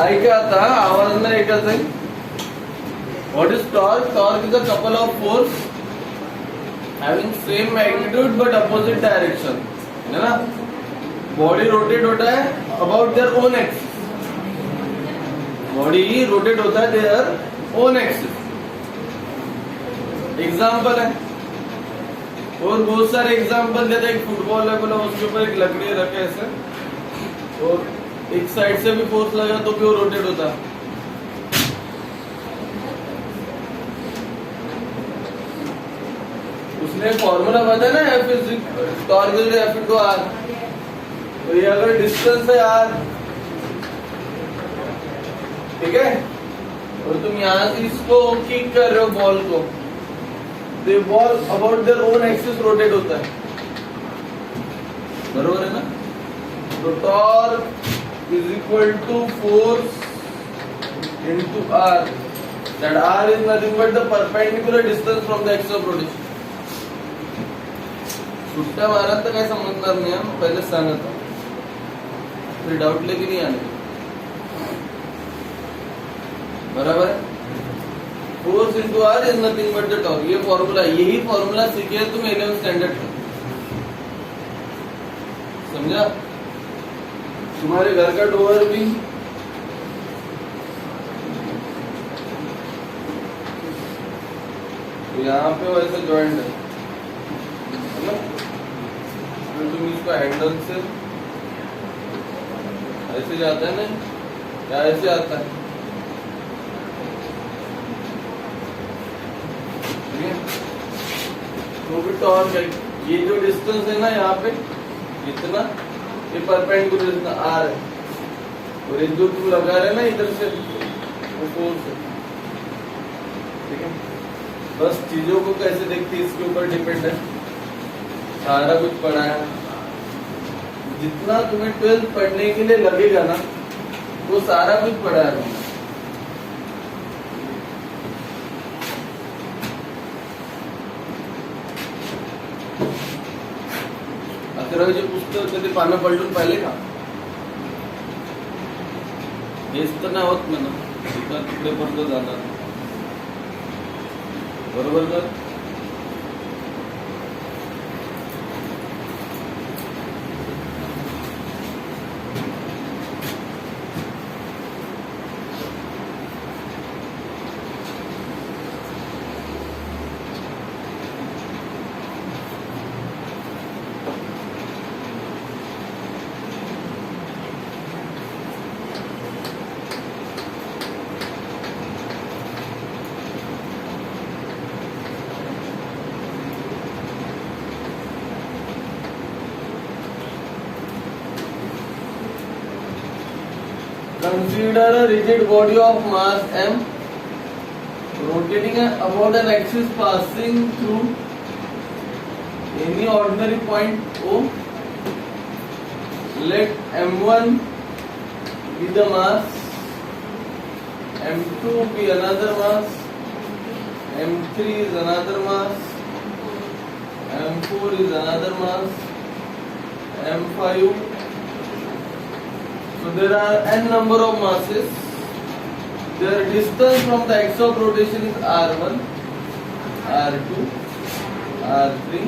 आई क्या आता है आवाज में एक आता है what is torque torque is a couple of force having same magnitude but opposite direction है ना बॉडी रोटेट होता है about their own axis body rotate होता है देयर ओन एक्सिस एग्जाम्पल है और बहुत सारे एग्जाम्पल देते हैं फुटबॉल है बोला उसके ऊपर एक लकड़ी रखे ऐसे और एक साइड से भी फोर्स लगा तो भी वो रोटेट होता है उसने फॉर्मूला बताया ना F is torque is F into R तो ये अगर डिस्टेंस है आर ठीक है और तुम यहां से इसको किक कर रहे हो बॉल को तो ball about their own axis rotate होता है बरोबर है ना तो torque is equal to force into r that r is nothing but the perpendicular distance from the axis of rotation सुट्टा मारा तो काय समजणार नाही हम पहले सांगत फिर डाउट लेके नहीं आने बराबर है force into R is nothing but the torque ये फॉर्मूला यही फॉर्मूला सीखे तुम 11th स्टैंडर्ड का समझा तुम्हारे घर का डोर भी तो यहाँ पे वैसे जॉइंट है ना तो तुम इसको हैंडल से ऐसे जाता है ना या ऐसे आता है ठीक है तो भी टॉर्क है ये जो डिस्टेंस है ना यहाँ पे इतना ये परपेंडिकुलर आर है और ये जो तुम लगा रहे ना इधर से वो फोर्स है ठीक है बस चीजों को कैसे देखते हैं इसके ऊपर डिपेंड है सारा कुछ पढ़ा है जितना तुम्हें 12th पढ़ने के लिए लगेगा ना वो सारा कुछ पढ़ा है अकरावीचे पुस्तक कधी पानं पलटून पाहिले का हेच तर नाही होत म्हणा तिकडे पर्यंत जाणार बरोबर का Consider a rigid body of mass m rotating about an axis passing through any ordinary point O. Let m1 be the mass, m2 be another mass, m3 is another mass, m4 is another mass, m5. So there are n number of masses. Their distance from the axis of rotation is r1, r2, r3,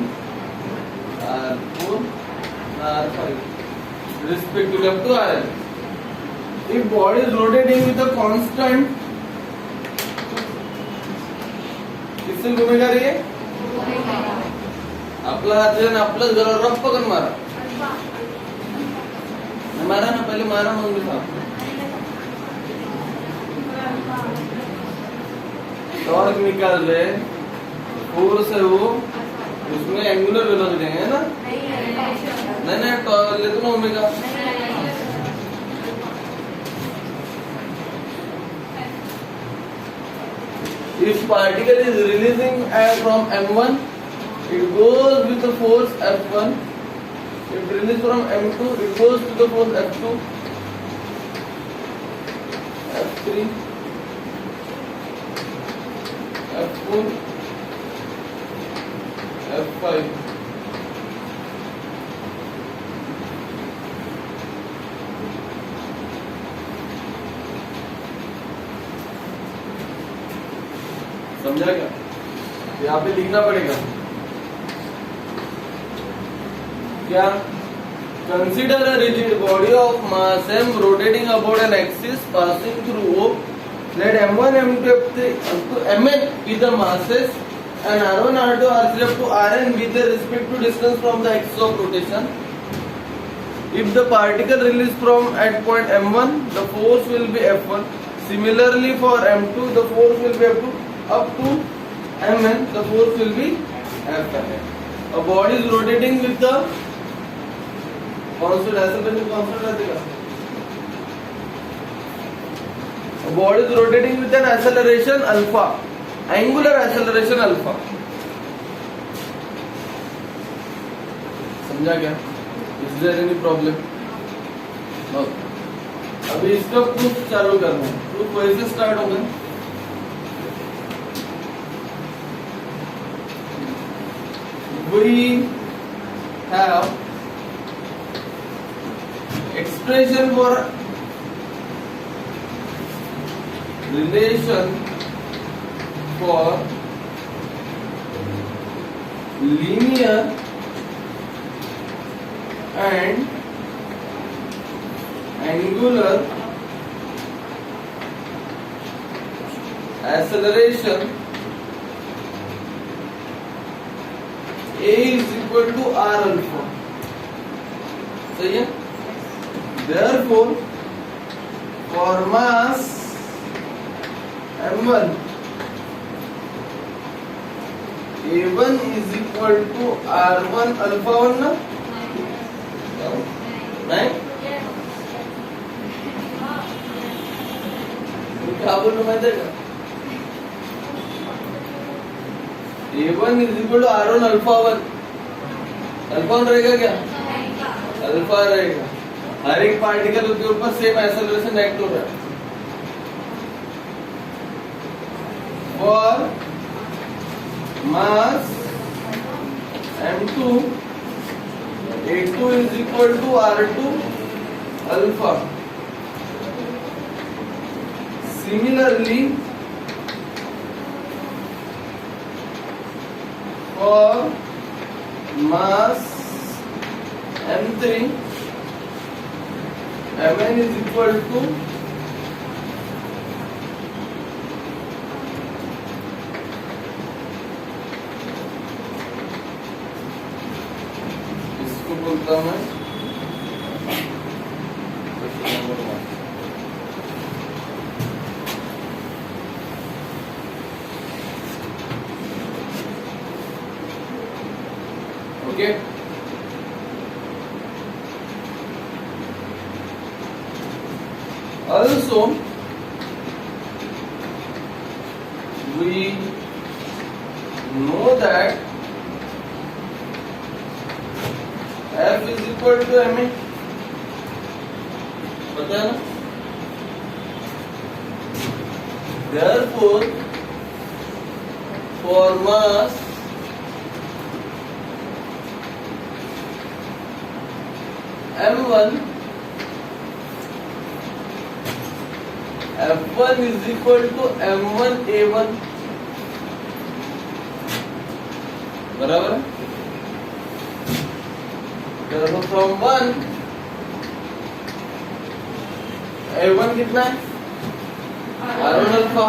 r4, r5, respectively up to rn. If body is rotating with a constant, किससे घूमेगा रे? आपला हात आहे ना आपलाच गळा rough पकड मारा. मारा ना पहले मारा मग टॉर्क निकाल रहे फोर्स है वो उसमें एंगुलर वेलोसिटी है ना नहीं टॉर्क ले तो omega if particle is releasing from m1 it goes with the force f1. If released from M2, it goes to the force F2, F3, F4, F5. समझा क्या? यहाँ पे लिखना पड़ेगा क्या? Consider a rigid body of mass m rotating about an axis passing through O. Let m1, m2 up to mn be the masses and r1, r2, r3 up to rn be the respective distance from the axis of rotation. If the particle released from at point m1, the force will be F1. Similarly for m2, the force will be up to mn, the force will be Fn. A body is rotating with the constant acceleration constant रहेगा. A body is rotating with an acceleration alpha, angular acceleration alpha. समझा क्या? Is there any problem? No. अभी इसका proof चालू करना है. Proof वैसे start होगा. We have expression for relation for linear and angular acceleration. A is equal to R alpha. सही है? Therefore, for mass m1, a1 is equal to r1 alpha 1 ना? नहीं? क्या बोलूं मैं देखा? a1 is equal to r1 alpha 1. Alpha 1 रहेगा क्या? अल्फा रहेगा. हर एक पार्टिकल के ऊपर सेम एक्सेलरेशन एक्ट हो रहा है. For mass m2, a2 is equal to r2 alpha. Similarly, for mass m3, mn is equal to इसको बोलता हूं मैं okay. Also, we know that F is equal to ma. पता है ना? Therefore, for mass m1, F1 is equal to m1 a1. बराबर है? तो from 1 a1 कितना है? r1 alpha.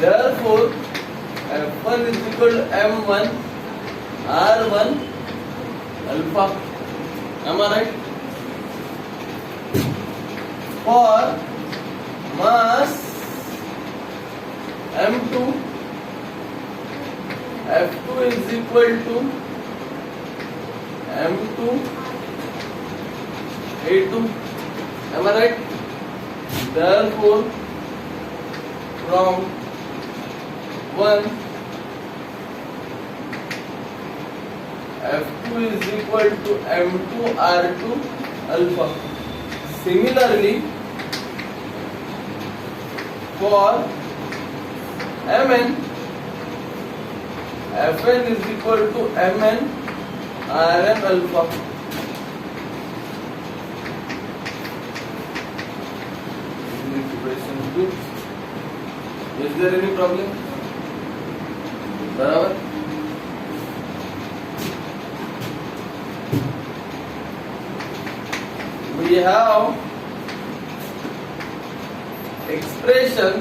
Therefore, F1 is equal to m1 r1 alpha. Am I right? For mass m2, F2 is equal to m2 a2. Am I right? Therefore, from 1 F2 is equal to m2 r2 alpha. Similarly, for mn, Fn is equal to mn rn alpha. Is there any problem? बराबर। We have expression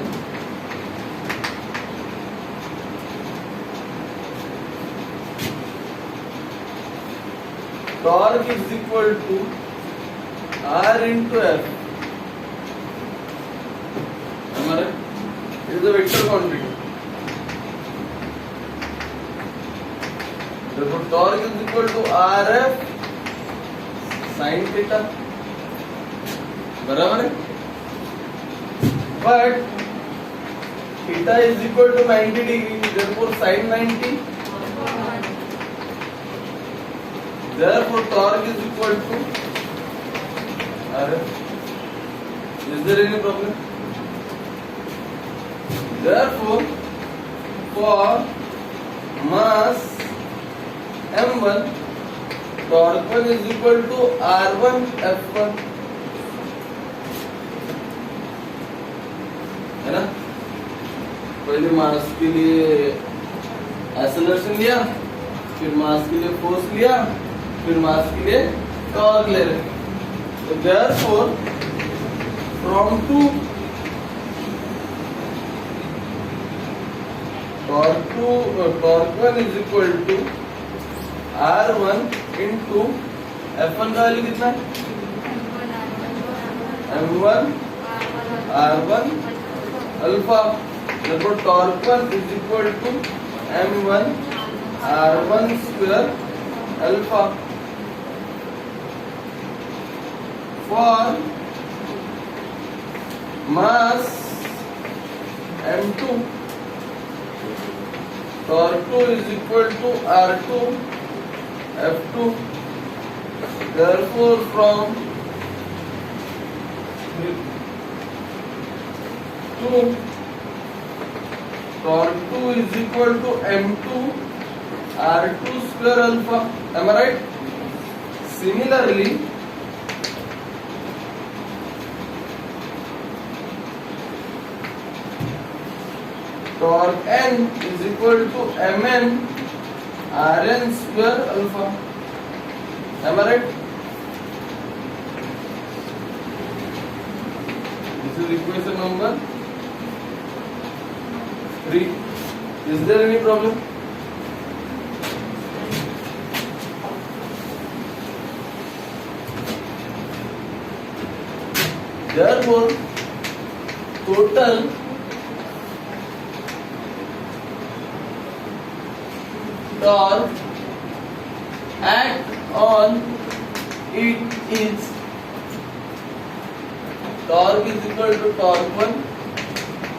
torque is equal to R into F. हमारे it is a vector quantity. Therefore, torque is equal to RF sin theta. बराबर है। But theta is equal to 90 degree. Therefore, sin 90. Therefore, torque is equal to RF. Is there any problem? Therefore, for mass m1, torque 1 is equal to r1 f1, है ना। पहले मास के लिए acceleration लिया, फिर मास के लिए फोर्स लिया, फिर मास के लिए टॉर्क ले रहे। तो therefore, from torque 1 is equal to R1 into F1 का वैल्यू कितना है? M1 R1 alpha. therefore torque 1 is equal to M1 R1 square alpha. For mass M2, torque 2 is equal to R2 F2. Therefore, from 2, torque 2 is equal to M2 R2 square alpha. Am I right? Similarly, torque N is equal to Mn Rn square alpha. Am I right? This is equation number 3. Is there any problem? Therefore, total torque act on it is torque is equal to torque 1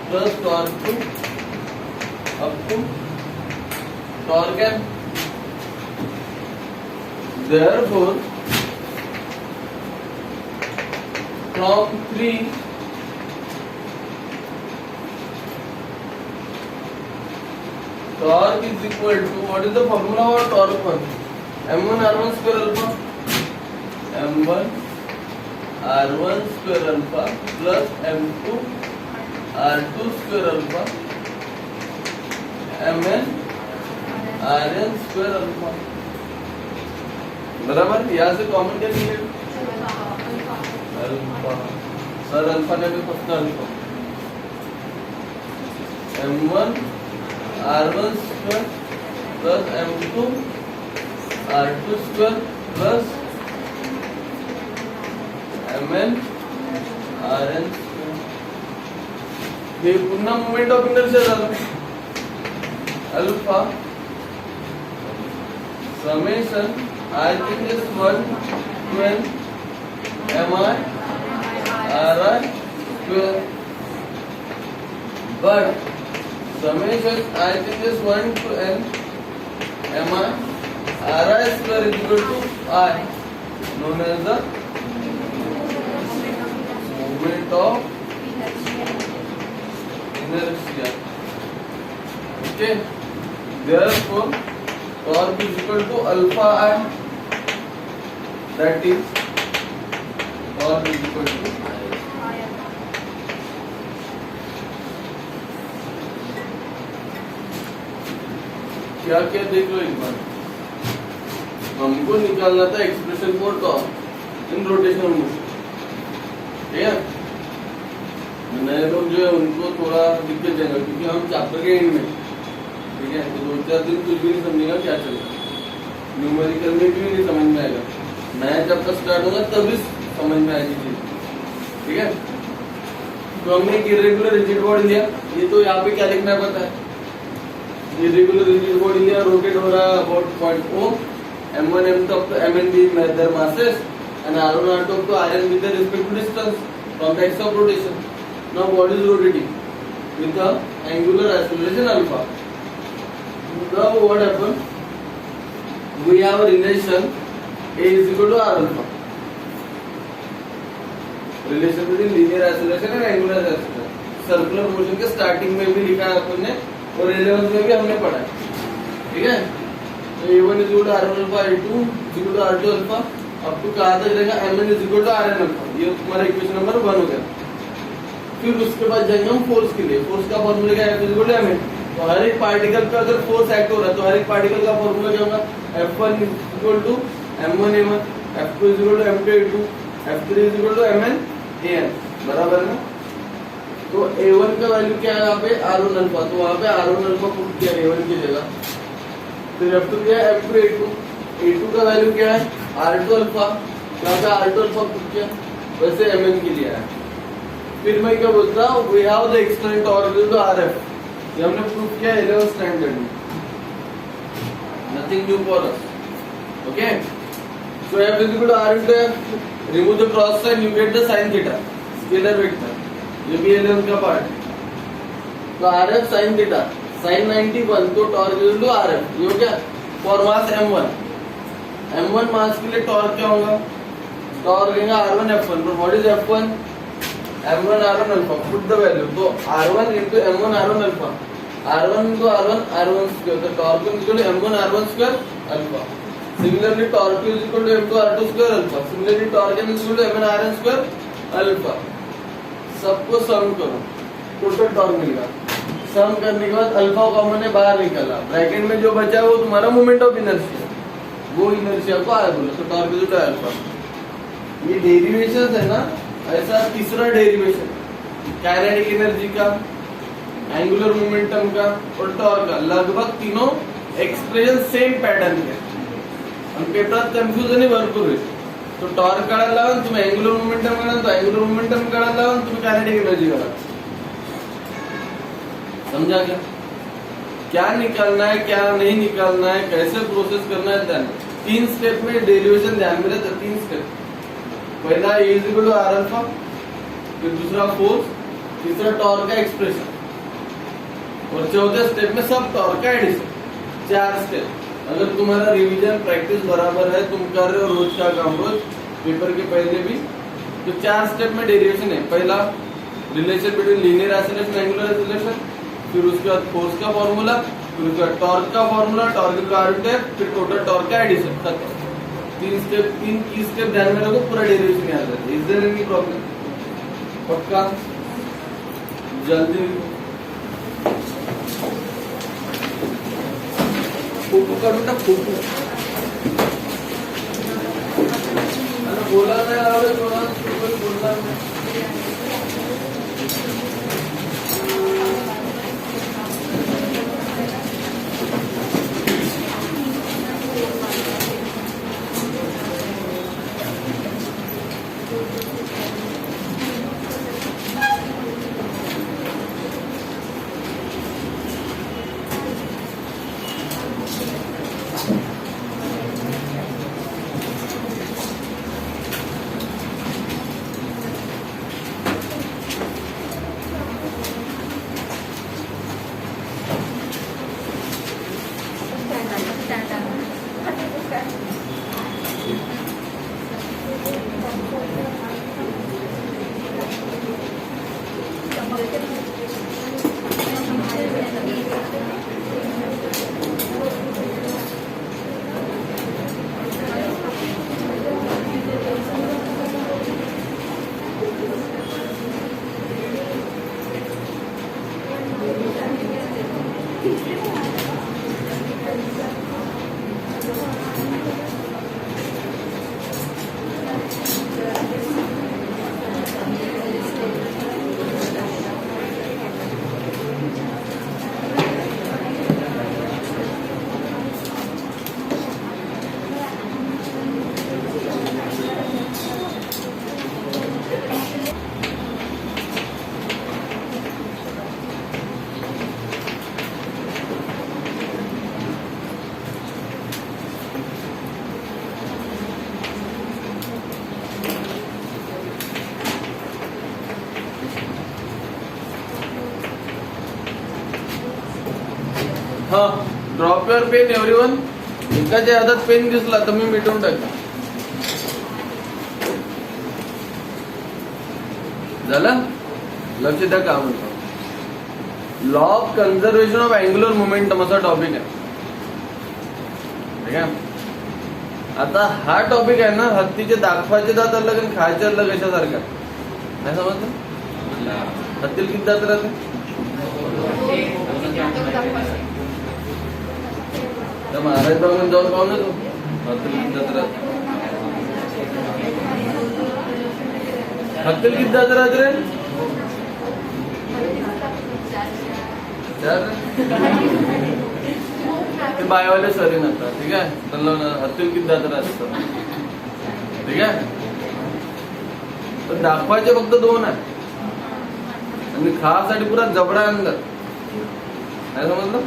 plus torque 2 up to torque n. Therefore, from 3 torque is equal to, what is the formula for torque 1? M1 R1 square alpha. M1 R1 square alpha plus M2 R2 square alpha Mn Rn square alpha. बराबर। यहाँ से common क्या निकलेगा? Alpha. Sir alpha ने भी पता alpha M1 R1 square plus M2 R2 square plus Mn Rn square. ये पुन्हा मोमेंट ऑफ इनर्शिया झाला alpha summation I think is 1 to n mi ri square, but summation I think is 1 to n mi ri square is equal to I, known as the moment of inertia. Okay, therefore torque is equal to alpha I, that is torque is equal to क्या क्या देख लो एक बार, हमको निकालना था expression for torque in rotational motion, ठीक है। नए लोग जो है उनको थोड़ा दिक्कत देगा क्योंकि हम चैप्टर के एंड में, ठीक है। तो 2-4 दिन कुछ भी नहीं समझेगा क्या चल रहा है, न्यूमेरिकल में भी नहीं समझ में आएगा, नया चैप्टर स्टार्ट होगा तभी समझ में आएगी चीज, ठीक है। तो हमने एक इरेगुलर रिजिड बॉडी लिया, ये तो यहाँ पे क्या लिखना है पता है, इरेगुलर रिजिड बॉडी लिया, रोटेट हो रहा है about point O, M1 M2 up to MN be their masses and R1 R2 up to Rn with their respective distance from the axis of rotation. Now body is rotating with the angular acceleration alpha. Now what happened? We have a relation A is equal to R alpha. Relation between linear acceleration and angular acceleration. Circular motion के starting में भी लिखा है अपन ने और 11th में भी हमने पढ़ा है, ठीक है। तो A1 is equal to R1 alpha, A2 is equal to R2 alpा, अब तो कहा था रहेगा Mn is equal to Rn alpha, ये तुम्हारा इक्वेशन नंबर 1 हो गया। फिर उसके बाद जाएंगे हम फोर्स के लिए, फोर्स का फॉर्मूला क्या है, F is equal to Mn। तो हर एक पार्टिकल पे अगर फोर्स एक्ट हो रहा है तो हर एक पार्टिकल का फॉर्मूला क्या होगा, F1 is equal to M1 A1, F2 is equal to M2 A2, F3 is equal to Mn AN, बराबर है ना। तो A1 का वैल्यू क्या है यहाँ पे, R1 अल्फा, तो वहाँ पे R1 अल्फा पुट किया A1 की जगह। फिर F2 क्या है, M2 A2, A2 का वैल्यू क्या है, R2 अल्फा, यहाँ पे R2 अल्फा पुट किया, वैसे Mn के लिए है। फिर मैं क्या बोलता हूँ, we have the external torque equal to RF, ये हमने प्रूफ किया 11th स्टैंडर्ड में, nothing new for us, okay। So F is equal to R into F, remove the cross sign, you get the sin theta, scalar vector, ये भी 11th का part है। तो RF sin theta, sin 91, तो torque equal to RF, ये हो गया for mass M1, M1 मास के लिए टॉर्क क्या होगा, टॉर्क लेंगे R1 F1, पर what is F1, M1 R1 alpha, put the value, तो R1 into M1 R1 alpha, R1 into R1 R1 square, तो torque is equal to M1 R1 square alpha. Similarly, torque is equal to M2 R2 square alpha. Similarly, torque is equal to Mn Rn square alpha. सबको सम करो, total torque मिलेगा। सम करने के बाद alpha common है, बाहर निकला, ब्रैकेट में जो बचा है वो तुम्हारा मोमेंट ऑफ इनर्शिया, वो इनर्शिया को आया बोला, तो torque is equal to alpha. ये डेरिवेशन है ना, ऐसा तीसरा डेरिवेशन, काइनेटिक एनर्जी का, एंगुलर मोमेंटम का और टॉर्क का, लगभग तीनों एक्सप्रेशन सेम पैटर्न के, पेपरात कन्फ्युजन भरपूर आहे। तो टॉर्क काढायला लावा, तुम्ही अँग्युलर मोमेंटम काढा, तो अँग्युलर मोमेंटम काढायला लावा, तुम्ही कायनेटिक एनर्जी काढा, समझा क्या, क्या निकालना है क्या नहीं निकालना है, कैसे प्रोसेस करना है, ध्यान। 3 स्टेप में डेरिवेशन ध्यान में रहता, 3 स्टेप, पहला A is equal to R alpha, फिर दूसरा फोर्स, तीसरा टॉर्क का एक्सप्रेशन, और चौथे स्टेप में सब टॉर्क का एडिशन, 4 स्टेप। अगर तुम्हारा रिवीजन प्रैक्टिस बराबर है, तुम कर रहे हो रोज का काम रोज, पेपर के पहले भी, तो 4 स्टेप में डेरिवेशन है। पहला relation between linear acceleration angular acceleration, फिर उसके बाद फोर्स का फॉर्मूला, फिर उसके बाद टॉर्क का फॉर्मूला, टॉर्क का स्टेप, फिर टोटल टॉर्क का एडिशन, खत्म। 3 स्टेप, 3 की स्टेप ध्यान में रखो, पूरा डेरिवेशन याद रहता है। इज देयर एनी प्रॉब्लम, पक्का जल्दी फोटो का बेटा, फोटो बोला नहीं, बोला हा, ड्रॉप युअर पेन एव्हरीवन. एकाच्या हातात पेन दिसला तर मी मिटवून टाकला. झालं? लक्ष द्या का म्हणतो. Law of conservation of angular momentum असा टॉपिक आहे. ठीक आहे. आता हा टॉपिक आहे ना, हत्तीचे दाखवायचे दात अलग आणि खायचे अलग कशासारखा. काय समजलं? हत्तीला किती दात राहते? त्या महाराज बाबून जाऊन पाहू ना तू, हत्तीला किती दात राहते. हत्तीला किती दात राहते रे? ते बायवाले सरी नसतात. ठीक आहे. त्यांना हत्तीला किती दात राहतात. ठीक आहे. तर दाखवायचे फक्त 2 आहे आणि खासाठी पुरा जबडा अंदर. काय समजलं?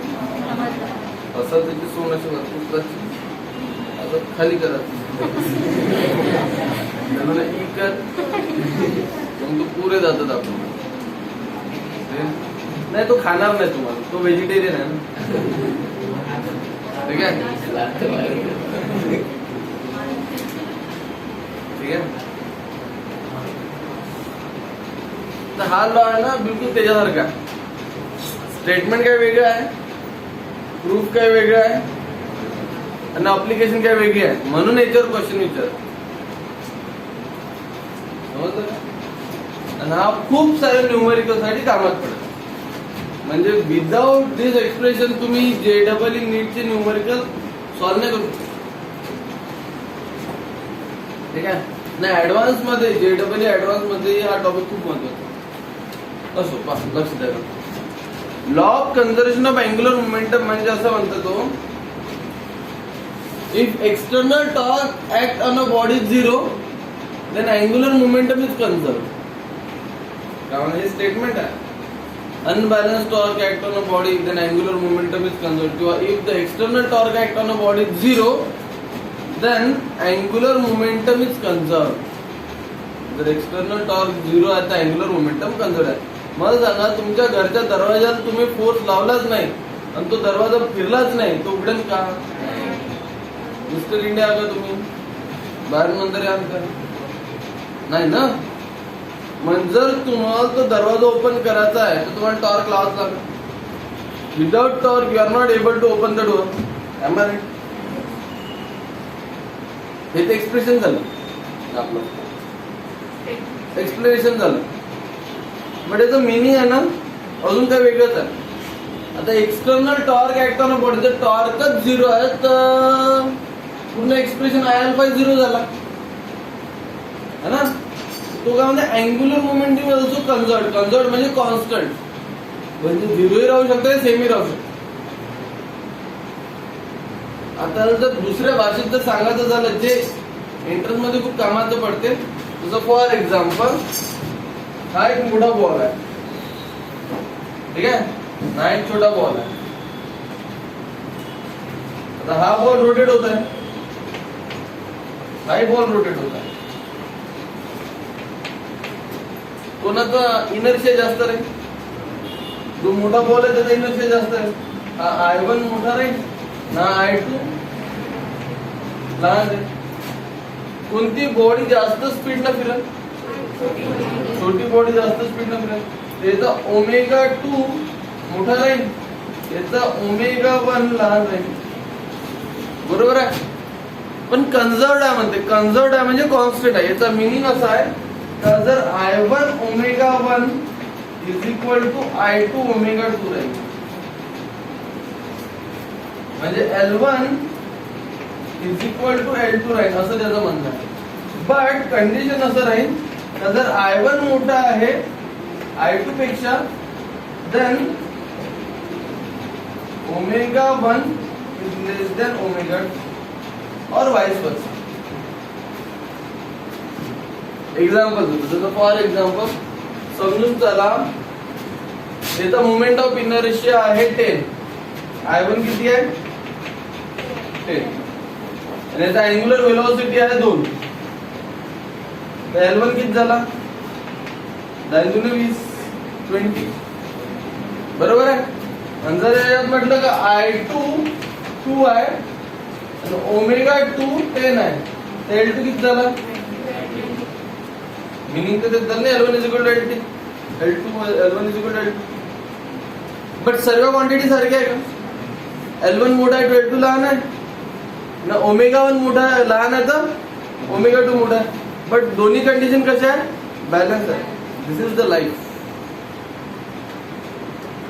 असं त्याची सोन अशी असं खाली करत मग तू पुरे जातात आपण. नाही, तो खाणार नाही तुम्हाला, तो व्हेजिटेरियन आहे ना. ठीक आहे. ठीक आहे. तर हा लॉ आहे ना बिलकुल त्याच्यासारखा. स्टेटमेंट काय वेगळं आहे, प्रूफ काय वेगळं आहे आणि अप्लिकेशन काय वेगळी आहे. म्हणून याच्यावर क्वेश्चन विचार. आणि हा खूप साऱ्या न्यूमेरिकल साठी कामात पडतो. म्हणजे विदाउट दिस एक्सप्रेशन तुम्ही JEE नीटचे न्यूमेरिकल सॉल्व्ह नाही करू. ठीक आहे. नाही, ऍडव्हान्स मध्ये JEE ऍडव्हान्स मध्ये हा टॉपिक खूप महत्वाचा असो. लक्ष द्या. Law of conservation of angular momentum म्हणजे असं म्हणतो तो, if external torque act on a body 0 then angular momentum is conserve. कारण हे स्टेटमेंट आहे. Unbalanced torque act on a body, then angular momentum is conserved. किंवा if the external torque act on a body is 0, then angular momentum is conserved. जर external torque 0 आहे तर angular momentum conserved आहे. मला सांगा, तुमच्या घरच्या दरवाजाला तुम्ही फोर्स लावलाच नाही आणि तो दरवाजा फिरलाच नाही, तो उघडेल का? मिस्टर इंडिया का तुम्ही बाहेर नंतर याल का? नाही ना. म्हणजे जर तुम्हाला तो दरवाजा ओपन करायचा आहे तर तुम्हाला टॉर्क लावाच लागेल. Without torque you are not able to open the door. Am I right? हे ते एक्सप्रेशन झालं आपलं, एक्सप्लेनेशन झालं. बट याचं मिनिंग आहे ना अजून काय वेगळंच आहे. आता external torque act on a body, जर टॉर्कच 0 आहे तर पूर्ण एक्सप्रेशन I α 0 झाला है ना. तो काय म्हणजे अँग्युलर मोमेंटम इज ऑल्सो कन्झर्व्ड. कन्झर्व्ड म्हणजे कॉन्स्टंट, म्हणजे 0 राहू शकते, सेमी राहू शकते. आता जर दुसऱ्या भाषेत जर सांगायचं झालं, जे एंट्रन्स मध्ये खूप कामाचं पडते, जसं फॉर एक्झाम्पल हा एक मोठा बॉल आहे. ठीक आहे. हा एक छोटा बॉल आहे. आता हा बॉल रोटेट होत आहे, हाही बॉल रोटेट होत आहे. कोणाचा इनर्शिया जास्त राहील? जो मोठा बॉल आहे त्याचा इनर्शिया जास्त आहे. हा I1 मोठा राहील ना I2 लहान आहे. कोणती बॉडी जास्त स्पीड न फिरेल? छोटी बॉडी जास्त स्पीड न फिरेल. त्याचा ω2 मोठा राहील, त्याचा ω1 लहान राहील. बरोबर आहे. पण कन्झर्व्ड आहे म्हणते. कन्झर्व्ड आहे म्हणजे कॉन्स्टंट आहे. याचा मिनिंग असा आहे का जर I1 ω1 is equal to I2 ω2 राहील, म्हणजे L1 is equal to L2 राहील असं त्याचं म्हणणं आहे. बट कंडिशन असं राहील का जर I1 मोठा आहे I2 पेक्षा, देन ω1 इज लेस देन ω2 और वाइस वर्सा. एक्झाम्पल देतो. जसं फॉर एक्झाम्पल समजून चला, त्याचा मोमेंट ऑफ इनर्शिया आहे 10. I1 किती आहे? 10. आणि याचा अँग्युलर व्हेलॉसिटी आहे 2. तर L1 किती झाला? 10 × 20 20. बरोबर आहे. आणि जर याच्यात म्हटलं का I2 2 आहे आणि ओमेगा 2 10 आहे तर L2 किती झाला? मिनिंग तर तेच झालं ना, L1 is equal to L2, L1 is equal to L2. But सर्व क्वांटिटी सारख्या आहे का? L1 मोठा आहे, L2 लहान आहे ना, ओमेगा 1 मोठा आहे लहान आहे तर ओमेगा 2 मोठा आहे. बट दोन्ही कंडिशन कशा आहे? बॅलन्स आहे. This is the life.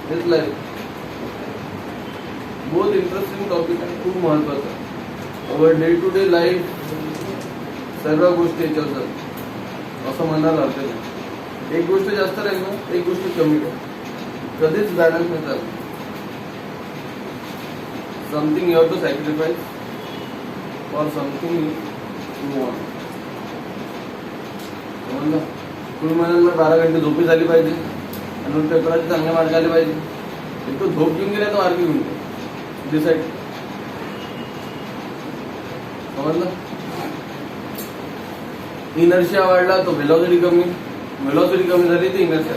This life बहुत इंटरेस्टिंग टॉपिक आहे, खूप महत्वाचा आहे. Our day to day life सर्व गोष्टी याच्यावर जातात असं म्हणायला अर्थ नाही. एक गोष्ट जास्त राहील ना, एक गोष्ट कमी राहील, कधीच बॅलन्स नाही चालत. Something you have to sacrifice for something you want. समजलं? तुम्ही म्हणाल 12 घंटे झोपी झाली पाहिजे आणि पेपराचे चांगले मार्क आले पाहिजे. एक तो झोप घेऊन गेला तर मार्क घेऊन गेला. डिसाईड. समजलं? इनर्शिया वाढला तो व्हेलॉसिटी कमी, व्हेलॉसिटी कमी झाली तर इनर्शिया.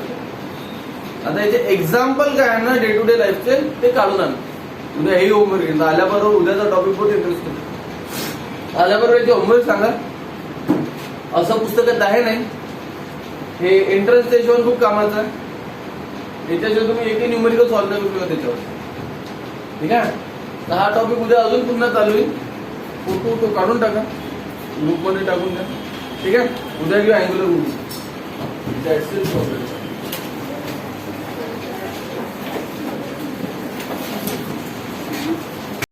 आता याचे एक्झाम्पल काय आहे ना डे टू डे लाईफचे ते काढून आण. उद्या हे होमवर्क घेऊन आल्याबरोबर उद्याचा टॉपिक बहुत इंटरेस्टिंग. आल्याबरोबर याचे होमवर्क सांगा. असं पुस्तकात आहे नाही. हे एंट्रन्स त्याच्यावर खूप कामाचं आहे. याच्याशिवाय तुम्ही एकही न्यूमेरिकल सॉल्व्ह नाही करू शकता त्याच्यावर. ठीक आहे. तर हा टॉपिक उद्या अजून पुन्हा चालू होईल. फोटो काढून टाका, ग्रुपमध्ये टाकून द्या. ठीक आहे. उद्या घेऊ अँग्युलर मूव्ही.